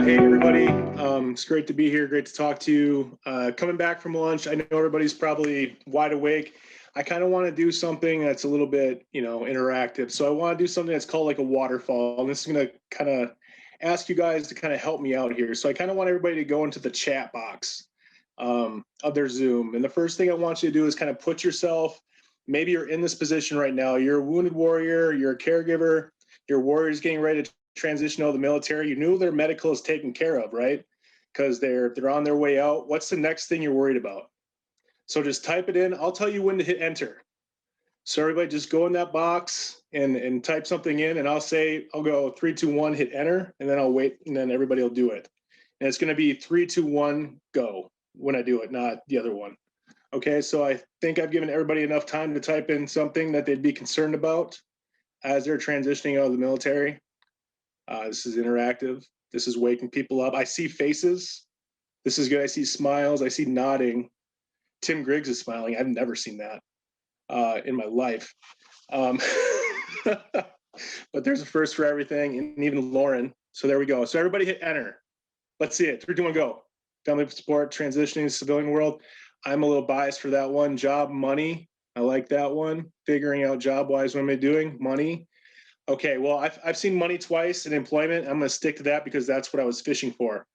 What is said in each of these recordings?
Hey everybody, it's great to be here, great to talk to you. Coming back from lunch, I know everybody's probably wide awake. I kind of want to do something that's a little bit, interactive. So I want to do something that's called like a waterfall. And this is going to kind of ask you guys to kind of help me out here. So I kind of want everybody to go into the chat box of their Zoom. And the first thing I want you to do is kind of put yourself, maybe you're in this position right now. You're a wounded warrior, you're a caregiver, your warrior's getting ready to transition out of the military. You knew their medical is taken care of, right? Because they're on their way out. What's the next thing you're worried about? So just type it in. I'll tell you when to hit enter. So everybody just go in that box and type something in, and I'll go 3, 2, 1, hit enter, and then I'll wait, and then everybody will do it. And it's going to be 3, 2, 1, go when I do it, not the other one. Okay, so I think I've given everybody enough time to type in something that they'd be concerned about as they're transitioning out of the military. This is interactive. This is waking people up. I see faces. This is good. I see smiles. I see nodding. Tim Griggs is smiling. I've never seen that in my life. But there's a first for everything, and even Lauren. So there we go. So everybody hit enter. Let's see it. 3, 2, 1, go. Family support, transitioning to civilian world. I'm a little biased for that one. Job, money. I like that one. Figuring out job-wise, what am I doing? Money. Okay, well, I've seen money twice in employment. I'm going to stick to that because that's what I was fishing for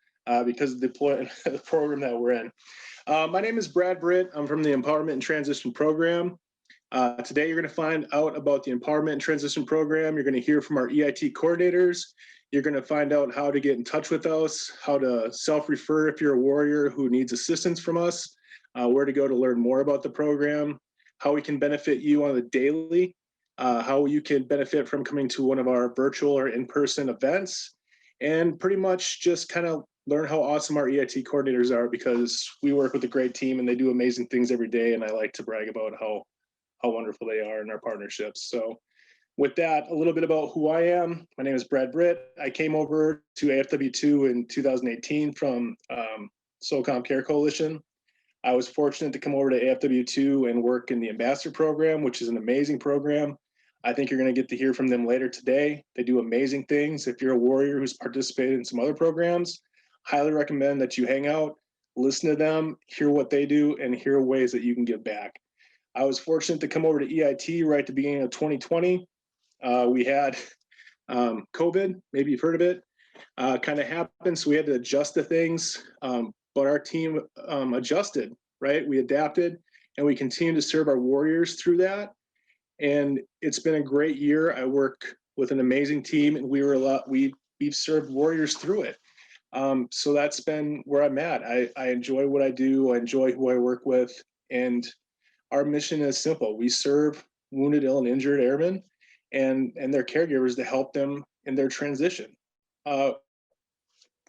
because of the program that we're in. My name is Britt. I'm from the Empowerment and Transition Program. Today, you're going to find out about the Empowerment and Transition Program. You're going to hear from our EIT coordinators. You're going to find out how to get in touch with us, how to self-refer if you're a warrior who needs assistance from us, where to go to learn more about the program, how we can benefit you on the daily, how you can benefit from coming to one of our virtual or in-person events, and pretty much just kind of learn how awesome our EIT coordinators are, because we work with a great team and they do amazing things every day, and I like to brag about how wonderful they are in our partnerships. So with that, a little bit about who I am. My name is Britt. I came over to AFW2 in 2018 from SOCOM Care Coalition. I was fortunate to come over to AFW2 and work in the Ambassador Program, which is an amazing program. I think you're going to get to hear from them later today. They do amazing things. If you're a warrior who's participated in some other programs, highly recommend that you hang out, listen to them, hear what they do, and hear ways that you can give back. I was fortunate to come over to EIT right at the beginning of 2020. We had COVID, maybe you've heard of it, kind of happened, so we had to adjust to things. But our team adjusted, right? We adapted, and we continue to serve our warriors through that. And it's been a great year. I work with an amazing team, and we've served warriors through it. So that's been where I'm at. I enjoy what I do. I enjoy who I work with. And our mission is simple. We serve wounded, ill, and injured airmen and their caregivers to help them in their transition.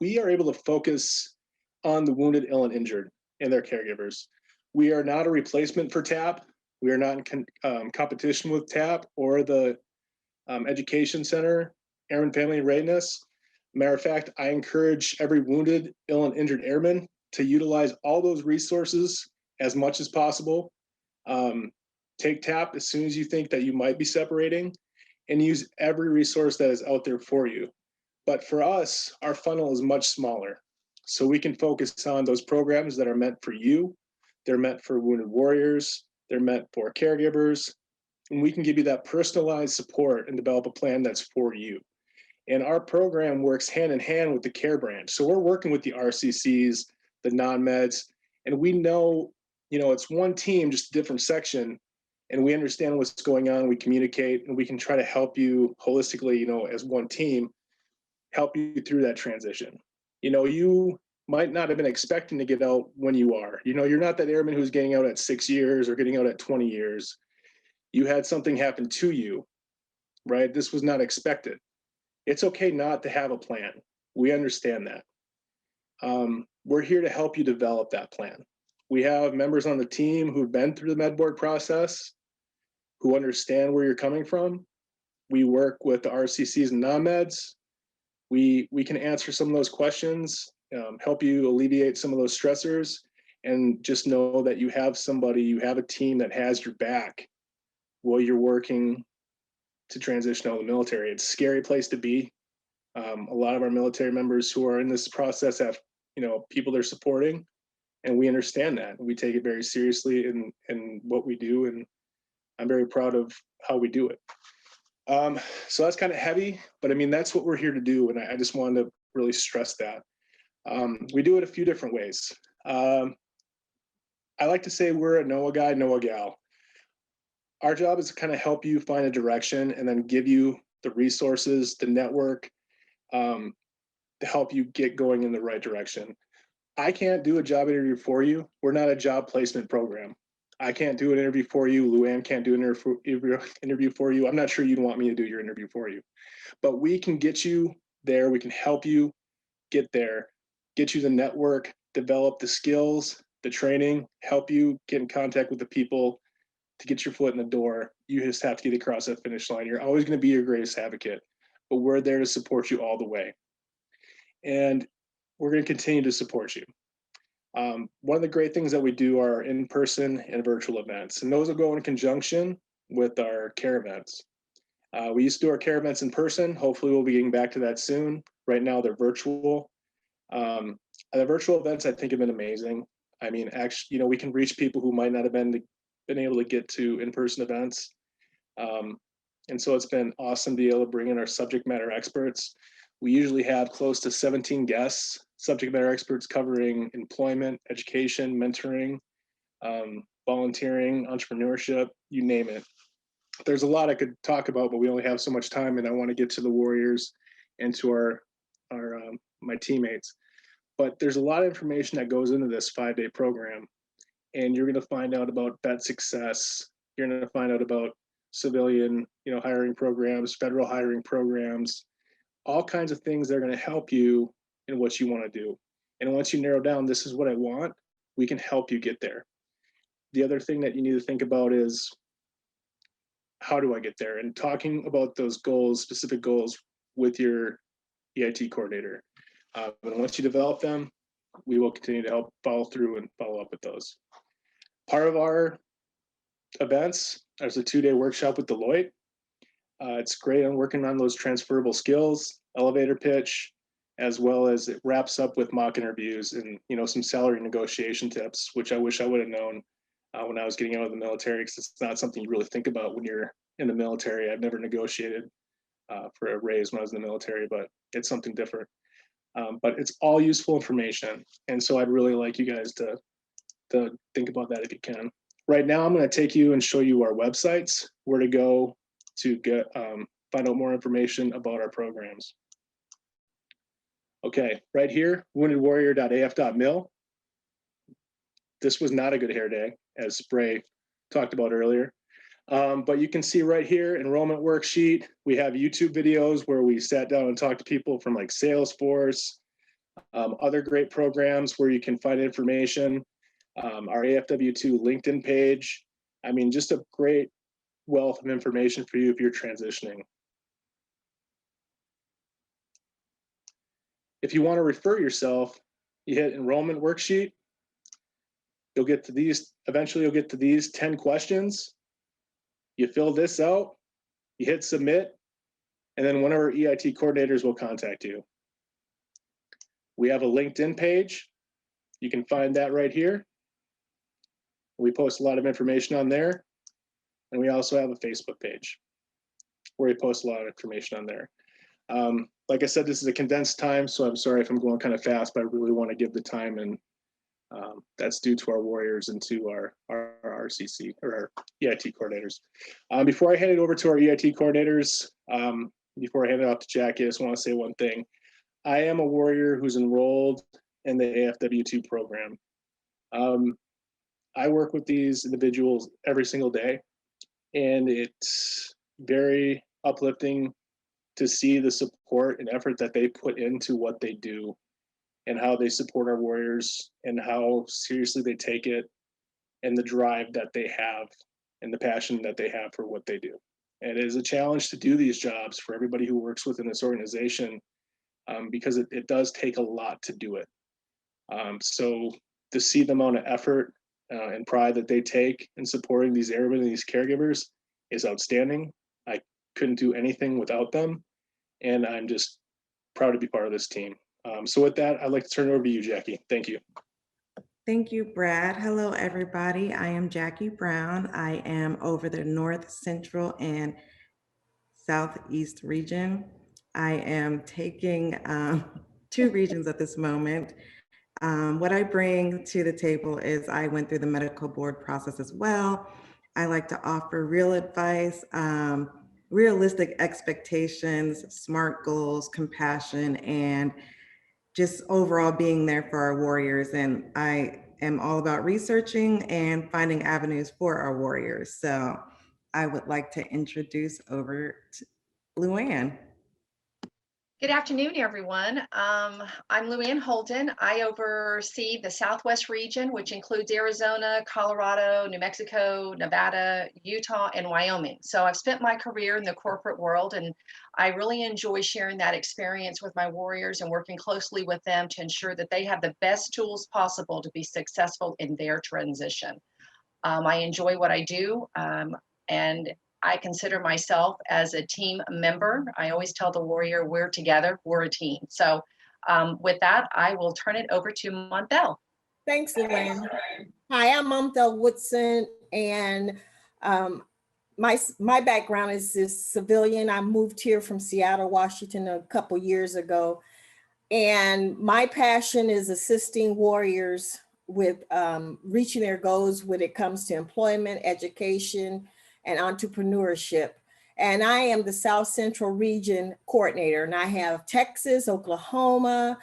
We are able to focus on the wounded, ill, and injured and their caregivers. We are not a replacement for TAP. We are not in competition with TAP or the Education Center, Airman Family Readiness. Matter of fact, I encourage every wounded, ill, and injured airman to utilize all those resources as much as possible. Take TAP as soon as you think that you might be separating, and use every resource that is out there for you. But for us, our funnel is much smaller. So we can focus on those programs that are meant for you. They're meant for wounded warriors. They're meant for caregivers. And we can give you that personalized support and develop a plan that's for you. And our program works hand in hand with the care branch. So we're working with the RCCs, the non-meds, and we know, it's one team, just a different section, and we understand what's going on. We communicate, and we can try to help you holistically, as one team, help you through that transition. You might not have been expecting to get out when you are. You're not that airman who's getting out at 6 years or getting out at 20 years. You had something happen to you, right? This was not expected. It's okay not to have a plan. We understand that. We're here to help you develop that plan. We have members on the team who've been through the med board process, who understand where you're coming from. We work with the RCCs and non-meds. We can answer some of those questions, help you alleviate some of those stressors, and just know that you have somebody, you have a team that has your back while you're working to transition out of the military. It's a scary place to be. A lot of our military members who are in this process have, people they're supporting, and we understand that. We take it very seriously in what we do, and I'm very proud of how we do it. So that's kind of heavy, but I mean, that's what we're here to do. And I just wanted to really stress that. We do it a few different ways. I like to say we're a NOAA guy, NOAA gal. Our job is to kind of help you find a direction and then give you the resources, the network, to help you get going in the right direction. I can't do a job interview for you. We're not a job placement program. I can't do an interview for you. Luanne can't do an interview for you. I'm not sure you'd want me to do your interview for you, but we can get you there. We can help you get there, get you the network, develop the skills, the training, help you get in contact with the people to get your foot in the door. You just have to get across that finish line. You're always going to be your greatest advocate, but we're there to support you all the way. And we're going to continue to support you. One of the great things that we do are in-person and virtual events, and those will go in conjunction with our care events. We used to do our care events in person. Hopefully we'll be getting back to that soon. Right now they're virtual. The virtual events I think have been amazing. I mean, actually, we can reach people who might not have been able to get to in-person events. And so it's been awesome to be able to bring in our subject matter experts. We usually have close to 17 guests, subject matter experts covering employment, education, mentoring, volunteering, entrepreneurship, you name it. There's a lot I could talk about, but we only have so much time, and I want to get to the Warriors and to my teammates. But there's a lot of information that goes into this 5-day program, and you're going to find out about vet success. You're going to find out about civilian, hiring programs, federal hiring programs, all kinds of things that are going to help you in what you want to do. And once you narrow down, this is what I want, we can help you get there. The other thing that you need to think about is, how do I get there? And talking about those goals, specific goals, with your EIT coordinator. And once you develop them, we will continue to help follow through and follow up with those. Part of our events, there's a 2-day workshop with Deloitte. It's great on working on those transferable skills, elevator pitch, as well as it wraps up with mock interviews and some salary negotiation tips, which I wish I would have known when I was getting out of the military, because it's not something you really think about when you're in the military. I've never negotiated for a raise when I was in the military, but it's something different. But it's all useful information, and so I'd really like you guys to think about that if you can. Right now, I'm going to take you and show you our websites, where to go to get find out more information about our programs. Okay, right here, woundedwarrior.af.mil. This was not a good hair day, as Spray talked about earlier. But you can see right here, enrollment worksheet. We have YouTube videos where we sat down and talked to people from like Salesforce, other great programs where you can find information. Our AFW2 LinkedIn page. I mean, just a great wealth of information for you if you're transitioning. If you want to refer yourself, you hit enrollment worksheet. You'll get to these, eventually you'll get to these 10 questions. You fill this out, you hit submit, and then one of our EIT coordinators will contact you. We have a LinkedIn page. You can find that right here. We post a lot of information on there. And we also have a Facebook page where we post a lot of information on there. Like I said, this is a condensed time, so I'm sorry if I'm going kind of fast, but I really want to give the time, and that's due to our Warriors and to our RCC, or our EIT coordinators. Before I hand it over to our EIT coordinators, before I hand it off to Jackie, I just want to say one thing. I am a Warrior who's enrolled in the AFW2 program. I work with these individuals every single day, and it's very uplifting to see the support and effort that they put into what they do, and how they support our Warriors, and how seriously they take it, and the drive that they have, and the passion that they have for what they do. And it is a challenge to do these jobs for everybody who works within this organization, because it does take a lot to do it. So to see the amount of effort and pride that they take in supporting these airmen and these caregivers is outstanding. I couldn't do anything without them. And I'm just proud to be part of this team. So with that, I'd like to turn it over to you, Jackie. Thank you. Thank you, Brad. Hello, everybody. I am Jackie Brown. I am over the North, Central, and Southeast region. I am taking 2 regions at this moment. What I bring to the table is I went through the medical board process as well. I like to offer real advice, realistic expectations, smart goals, compassion, and just overall being there for our warriors. And I am all about researching and finding avenues for our warriors. So I would like to introduce over to Luanne. Good afternoon, everyone. I'm Luanne Holden. I oversee the Southwest region, which includes Arizona, Colorado, New Mexico, Nevada, Utah, and Wyoming. So I've spent my career in the corporate world, and I really enjoy sharing that experience with my warriors and working closely with them to ensure that they have the best tools possible to be successful in their transition. I enjoy what I do, and I consider myself as a team member. I always tell the warrior, we're together, we're a team. So with that, I will turn it over to Montel. Thanks, Luanne. Hi, I'm Montel Woodson, and my background is civilian. I moved here from Seattle, Washington a couple years ago, and my passion is assisting warriors with reaching their goals when it comes to employment, education, and entrepreneurship. And I am the South Central Region Coordinator, and I have Texas, Oklahoma,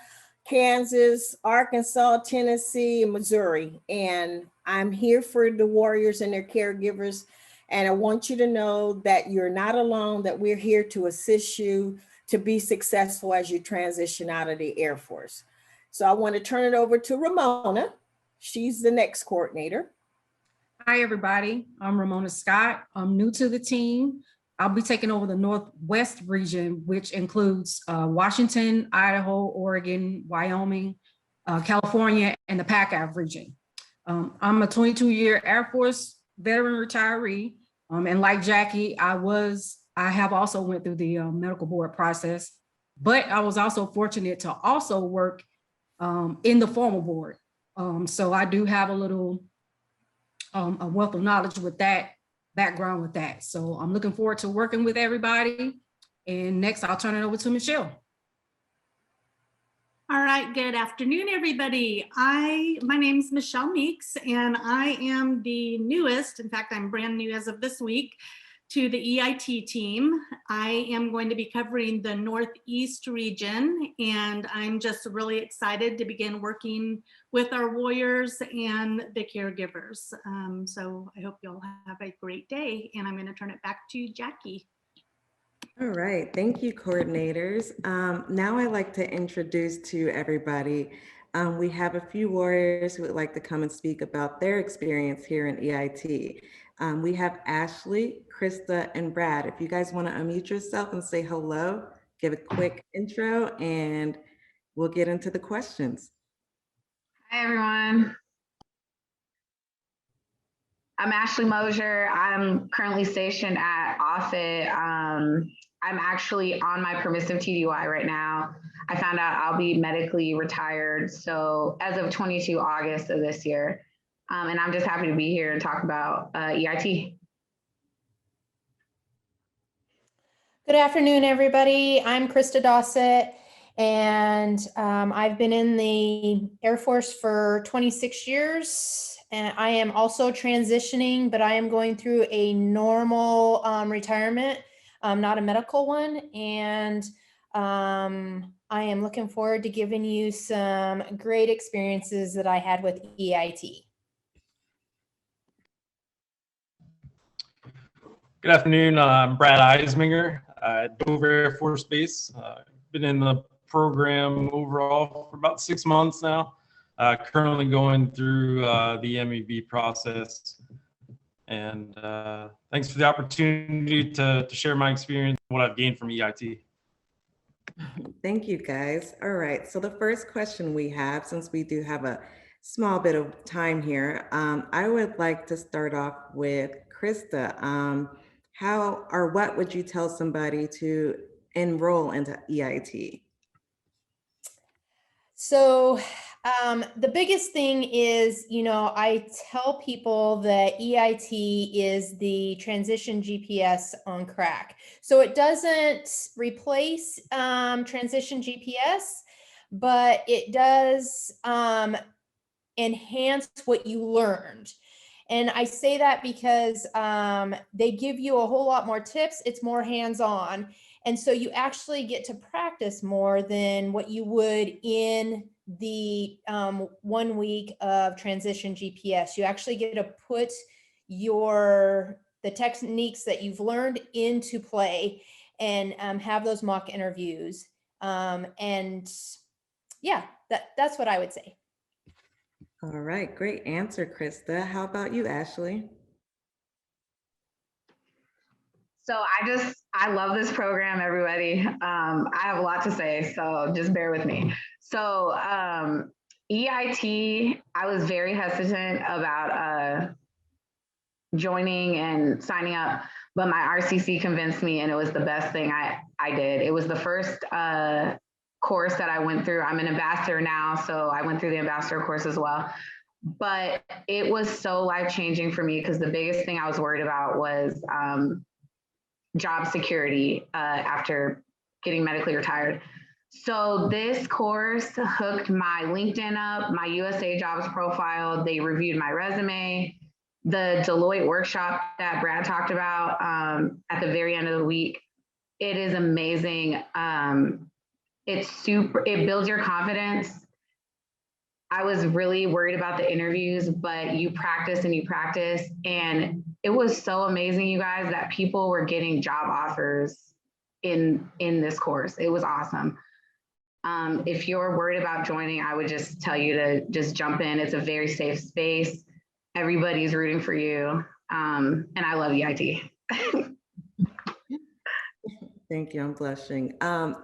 Kansas, Arkansas, Tennessee, and Missouri. And I'm here for the warriors and their caregivers. And I want you to know that you're not alone, that we're here to assist you to be successful as you transition out of the Air Force. So I want to turn it over to Ramona. She's the next coordinator. Hi, everybody. I'm Ramona Scott. I'm new to the team. I'll be taking over the Northwest region, which includes Washington, Idaho, Oregon, Wyoming, California, and the PACAV region. I'm a 22-year Air Force veteran retiree. And like Jackie, I have also went through the medical board process, but I was also fortunate to also work in the formal board. So I do have a little a wealth of knowledge with that, background with that. So I'm looking forward to working with everybody. And next, I'll turn it over to Michelle. All right, good afternoon, everybody. My name is Michelle Meeks, and I am the newest, in fact, I'm brand new as of this week, to the EIT team. I am going to be covering the Northeast region, and I'm just really excited to begin working with our warriors and the caregivers. So I hope you'll have a great day, and I'm going to turn it back to Jackie. All right, thank you, coordinators. Now I'd like to introduce to everybody, we have a few warriors who would like to come and speak about their experience here in EIT. We have Ashley, Krista, and Brad. If you guys want to unmute yourself and say hello, give a quick intro, and we'll get into the questions. Hi, everyone. I'm Ashley Mosier. I'm currently stationed at Offutt. I'm actually on my permissive TDY right now. I found out I'll be medically retired. So as of 22 August of this year. And I'm just happy to be here and talk about EIT. Good afternoon, everybody. I'm Krista Dossett, and I've been in the Air Force for 26 years, and I am also transitioning, but I am going through a normal retirement, not a medical one, and I am looking forward to giving you some great experiences that I had with EIT. Good afternoon, I'm Brad Eisminger at Dover Air Force Base. Been in the program overall for about 6 months now. Currently going through the MEV process. And thanks for the opportunity to share my experience and what I've gained from EIT. Thank you, guys. All right, so the first question we have, since we do have a small bit of time here, I would like to start off with Krista. How or what would you tell somebody to enroll into EIT? So the biggest thing is, I tell people that EIT is the transition GPS on crack. So it doesn't replace transition GPS, but it does enhance what you learned. And I say that because they give you a whole lot more tips. It's more hands-on. And so you actually get to practice more than what you would in the 1 week of transition GPS. You actually get to put the techniques that you've learned into play and have those mock interviews. And yeah, that's what I would say. All right, great answer, Krista. How about you, Ashley? So I love this program, everybody. I have a lot to say, so just bear with me. So EIT, I was very hesitant about joining and signing up, but my RCC convinced me, and it was the best thing I did. It was the first course that I went through. I'm an ambassador now, so I went through the ambassador course as well. But it was so life-changing for me because the biggest thing I was worried about was job security after getting medically retired. So this course hooked my LinkedIn up, my USA Jobs profile. They reviewed my resume. The Deloitte workshop that Brad talked about at the very end of the week, it is amazing. It builds your confidence. I was really worried about the interviews, but you practice and you practice. And it was so amazing, you guys, that people were getting job offers in this course. It was awesome. If you're worried about joining, I would just tell you to just jump in. It's a very safe space. Everybody's rooting for you. And I love EIT. Thank you, I'm blushing.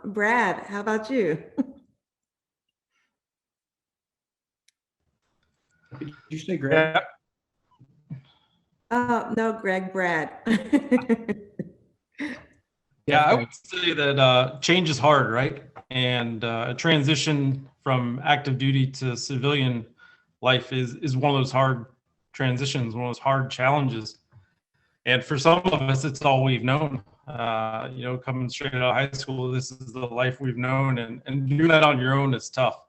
Brad, how about you? Did you say Greg? Oh, no, Greg, Brad. Yeah, I would say that change is hard, right? And a transition from active duty to civilian life is one of those hard transitions, one of those hard challenges. And for some of us, it's all we've known. Coming straight out of high school, this is the life we've known, and doing that on your own is tough.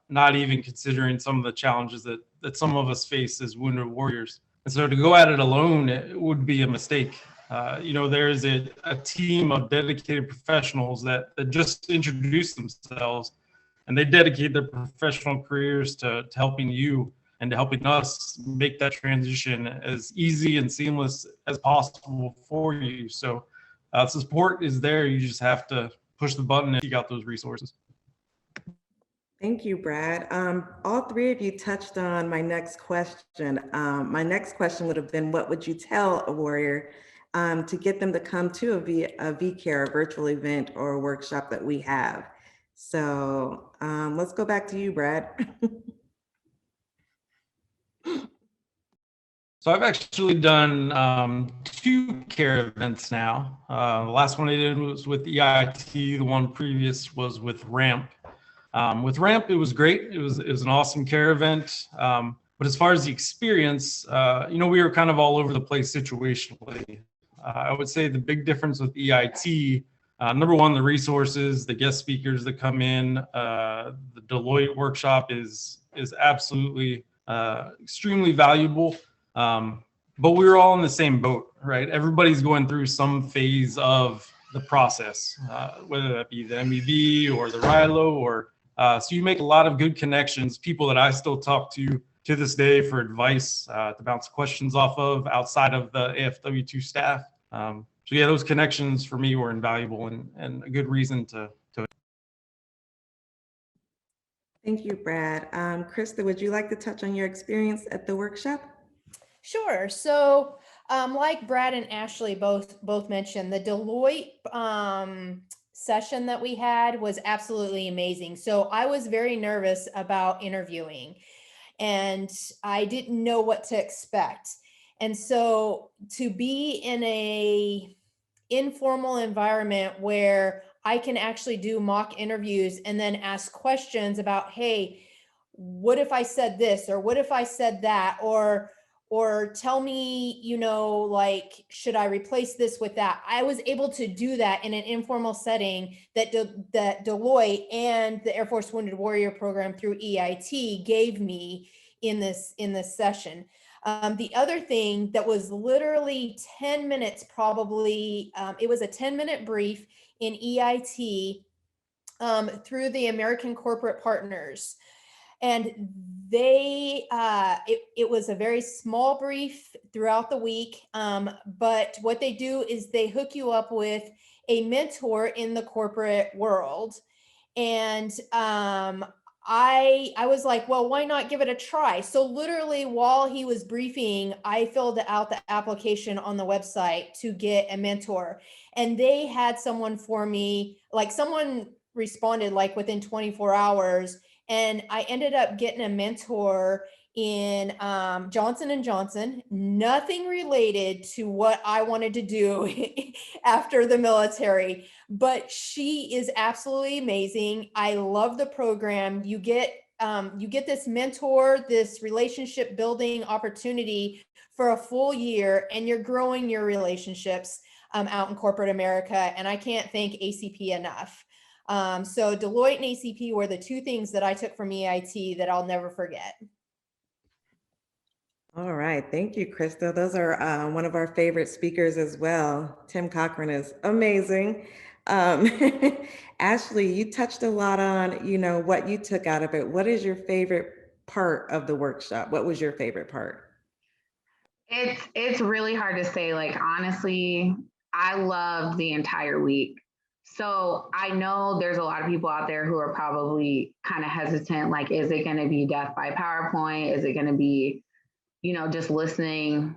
Not even considering some of the challenges that some of us face as wounded warriors. And so to go at it alone, it would be a mistake. There's a team of dedicated professionals that just introduce themselves, and they dedicate their professional careers to helping you and to helping us make that transition as easy and seamless as possible for you. So support is there. You just have to push the button and seek out those resources. Thank you, Brad. All three of you touched on my next question. My next question would have been, what would you tell a warrior to get them to come to a VCare, a virtual event or a workshop that we have? So let's go back to you, Brad. So I've actually done 2 care events now. The last one I did was with EIT. The one previous was with RAMP. With RAMP, it was great. It was an awesome care event. But as far as the experience, we were kind of all over the place situationally. I would say the big difference with EIT, number one, the resources, the guest speakers that come in, the Deloitte workshop is absolutely extremely valuable. But we were all in the same boat, right? Everybody's going through some phase of the process, whether that be the MEV or the RILO, or so you make a lot of good connections, people that I still talk to this day for advice, to bounce questions off of outside of the AFW2 staff. So yeah, those connections for me were invaluable and a good reason to. Thank you, Brad. Krista, would you like to touch on your experience at the workshop? Sure. So like Brad and Ashley both mentioned, the Deloitte session that we had was absolutely amazing. So I was very nervous about interviewing and I didn't know what to expect. And so to be in a informal environment where I can actually do mock interviews and then ask questions about, hey, what if I said this, or what if I said that, or tell me, like, should I replace this with that? I was able to do that in an informal setting that that Deloitte and the Air Force Wounded Warrior Program through EIT gave me in this session. The other thing that was literally 10 minutes, probably, it was a 10-minute brief in EIT through the American Corporate Partners. And it was a very small brief throughout the week. But what they do is they hook you up with a mentor in the corporate world. And I was like, well, why not give it a try? So literally while he was briefing, I filled out the application on the website to get a mentor. And they had someone for me, like someone responded like within 24 hours. And I ended up getting a mentor in Johnson & Johnson, nothing related to what I wanted to do after the military, but she is absolutely amazing. I love the program. You get this mentor, this relationship building opportunity for a full year, and you're growing your relationships out in corporate America. And I can't thank ACP enough. So Deloitte and ACP were the two things that I took from EIT that I'll never forget. All right. Thank you, Krista. Those are one of our favorite speakers as well. Tim Cochran is amazing. Ashley, you touched a lot on, what you took out of it. What is your favorite part of the workshop? What was your favorite part? It's really hard to say. Like, honestly, I loved the entire week. So I know there's a lot of people out there who are probably kind of hesitant. Like, is it going to be death by PowerPoint? Is it going to be, just listening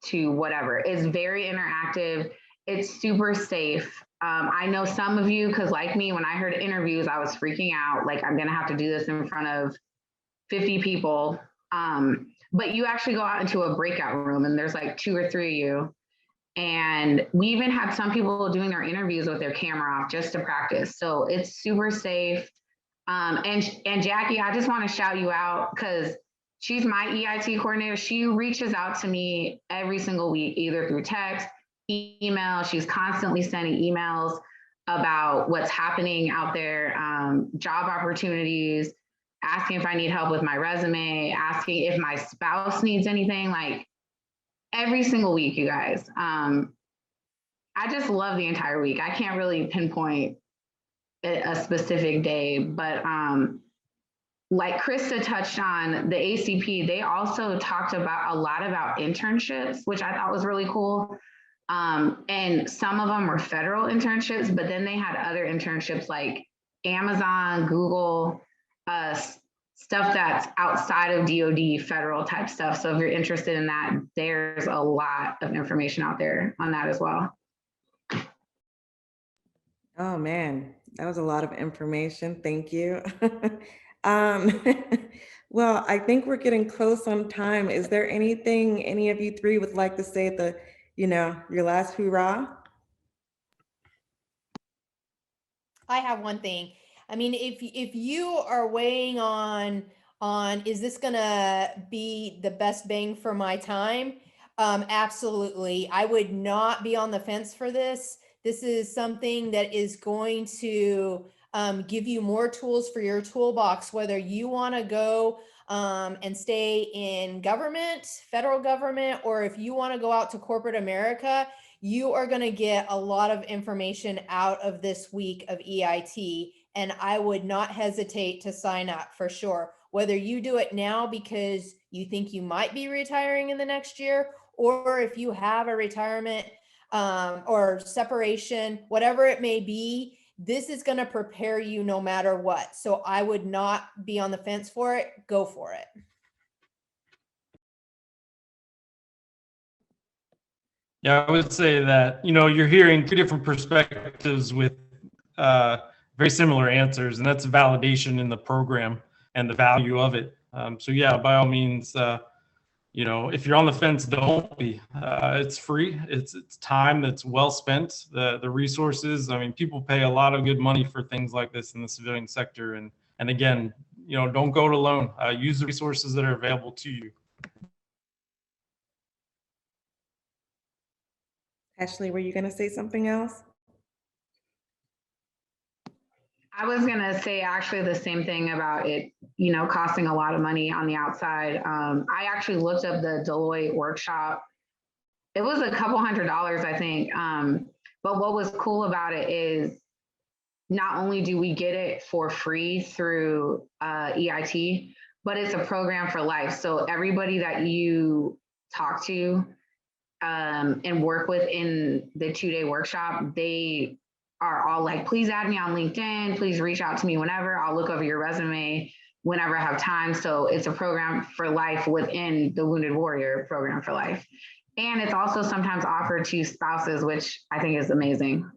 to whatever? It's very interactive. It's super safe. I know some of you, because like me, when I heard interviews, I was freaking out. Like, I'm going to have to do this in front of 50 people. But you actually go out into a breakout room and there's like 2 or 3 of you. And we even had some people doing their interviews with their camera off just to practice. So it's super safe. And Jackie, I just want to shout you out because she's my EIT coordinator. She reaches out to me every single week, either through text, email. She's constantly sending emails about what's happening out there, job opportunities, asking if I need help with my resume, asking if my spouse needs anything, like every single week, you guys. I just love the entire week. I can't really pinpoint a specific day, but like Krista touched on, the ACP, they also talked about a lot about internships, which I thought was really cool. And some of them were federal internships, but then they had other internships like Amazon, Google, stuff that's outside of DoD, federal type stuff. So if you're interested in that, there's a lot of information out there on that as well. Oh man, that was a lot of information. Thank you. Well, I think we're getting close on time. Is there anything any of you three would like to say at your last hoorah? I have one thing. I mean, if you are weighing on is this gonna be the best bang for my time? Absolutely. I would not be on the fence for this. This is something that is going to give you more tools for your toolbox, whether you want to go and stay in government, federal government, or if you want to go out to corporate America. You are going to get a lot of information out of this week of EIT, and I would not hesitate to sign up for sure. Whether you do it now because you think you might be retiring in the next year, or if you have a retirement or separation, whatever it may be, this is going to prepare you no matter what. So I would not be on the fence for it. Go for it. Yeah, I would say that, you're hearing 2 different perspectives with very similar answers, and that's validation in the program and the value of it. So yeah, by all means, if you're on the fence, don't be. It's free. It's time that's well spent. The resources. I mean, people pay a lot of good money for things like this in the civilian sector. And again, don't go it alone. Use the resources that are available to you. Ashley, were you going to say something else? I was going to say actually the same thing about it, costing a lot of money on the outside. I actually looked up the Deloitte workshop. It was a couple $100s, I think. But what was cool about it is not only do we get it for free through EIT, but it's a program for life. So everybody that you talk to and work with in the 2-day workshop, they are all like, please add me on LinkedIn, please reach out to me whenever. I'll look over your resume whenever I have time. So it's a program for life within the Wounded Warrior program for life. And it's also sometimes offered to spouses, which I think is amazing.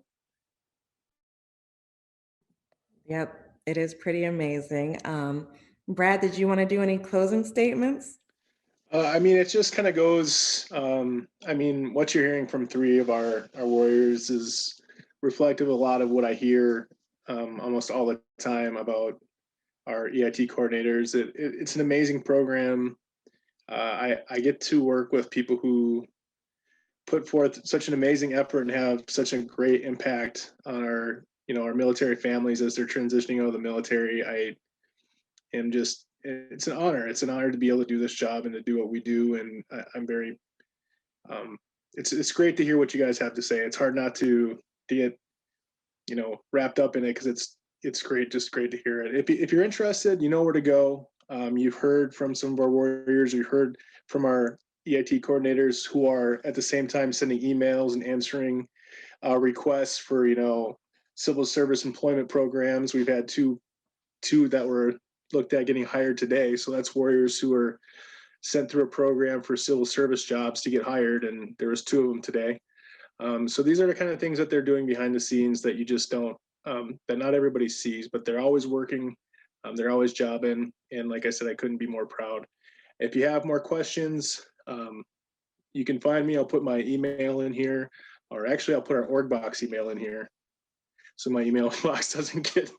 Yep, it is pretty amazing. Brad, did you want to do any closing statements? It just kind of goes, what you're hearing from 3 of our warriors is reflective of a lot of what I hear almost all the time about our EIT coordinators. It's an amazing program. I get to work with people who put forth such an amazing effort and have such a great impact on our military families as they're transitioning out of the military. It's an honor. It's an honor to be able to do this job and to do what we do. And I'm very, it's great to hear what you guys have to say. It's hard not to get, wrapped up in it, because it's great, just great to hear it. If you're interested, you know where to go. You've heard from some of our warriors, you've heard from our EIT coordinators who are at the same time sending emails and answering requests for, civil service employment programs. We've had two that were looked at getting hired today. So that's warriors who are sent through a program for civil service jobs to get hired. And there was 2 of them today. So these are the kind of things that they're doing behind the scenes that you just don't, that not everybody sees, but they're always working. They're always jobbing. And like I said, I couldn't be more proud. If you have more questions, you can find me. I'll put my email in here, or actually I'll put our org box email in here, so my email box doesn't get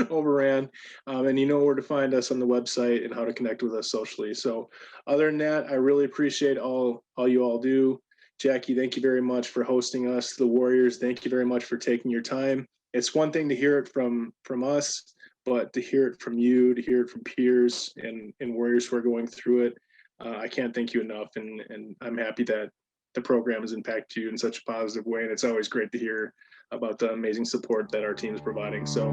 overran. And you know where to find us on the website and how to connect with us socially. So other than that, I really appreciate all you all do. Jackie, thank you very much for hosting us. The Warriors, thank you very much for taking your time. It's one thing to hear it from us, but to hear it from you, to hear it from peers and warriors who are going through it, I can't thank you enough. And I'm happy that the program has impacted you in such a positive way. And it's always great to hear about the amazing support that our team is providing. So